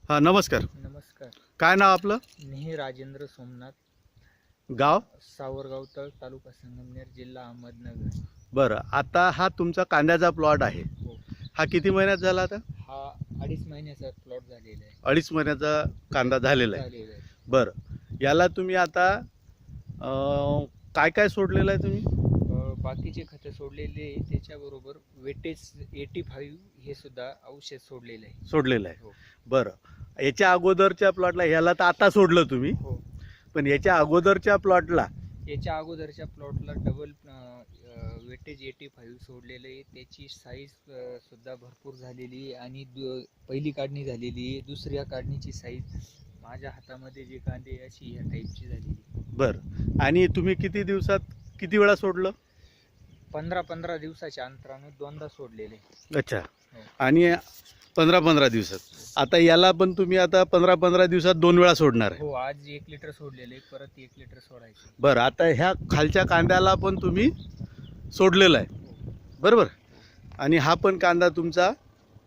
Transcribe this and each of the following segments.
हां, नमस्कार. नमस्कार. काय नाव आपलं? मी राजेंद्र सोमनाथ, गाव? सावरगाव तळ, तालुका संगमनेर, जिल्हा अहमदनगर. बरं. आता हा तुमचा कांद्याचा प्लॉट आहे. हो, हा किती महिन्यात झाला आता? हा 2.5 महिन्याचा प्लॉट झालेला आहे. 2.5 महिन्याचा कांदा झालेला आहे. झालेला आहे. बरं. याला तुम्ही आता काय काय सोडलेलं आहे तुम्ही? बाकीचे खतं सोडलेले आहे, त्याच्याबरोबर वेटेज 85 हे सुद्धा औषध सोडलेलं आहे. सोडलेलं आहे. हो. बरं. याच्या अगोदरच्या प्लॉटला ह्याला तर आता सोडलं तुम्ही, हो, पण याच्या अगोदरच्या प्लॉटला याच्या अगोदरच्या प्लॉटला डबल वेटेज 85 सोडलेलं आहे. त्याची साईज सुद्धा भरपूर झालेली आहे आणि पहिली काढणी झालेली आहे. दुसऱ्या काढणीची साईज माझ्या हातामध्ये जे कांदे आहे, अशी ह्या टाईपची झालेली आहे. बरं. आणि तुम्ही किती दिवसात किती वेळा सोडलं? 15-15 दिवसाच्या अंतराने दोनदा सोडलेले. अच्छा. हो. आणि 15-15 दिवसात. आता याला पण तुम्ही आता 15-15 दिवसात 2 वेळा सोडणार आहे. हो, आज 1 लिटर सोडलेले, परत 1 लिटर सोडायचे. बरं. आता ह्या खालच्या कांद्याला पण तुम्ही सोडलेलं आहे, हो. बरोबर? आणि हा पण कांदा तुमचा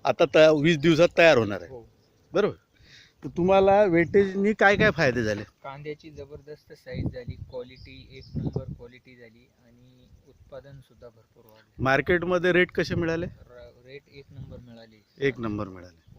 आता 20 दिवसात तयार होणार आहे, हो. बरोबर? तर तुम्हाला वेटेजनी काय काय फायदे झाले? कांद्याची जबरदस्त साईज झाली, क्वालिटी 1 नंबर क्वालिटी झाली आणि उत्पादन सुद्धा भरपूर वाढले. मार्केटमध्ये रेट कसे मिळाले? रेट 1 नंबर मिळाले. 1 नंबर मिळाले.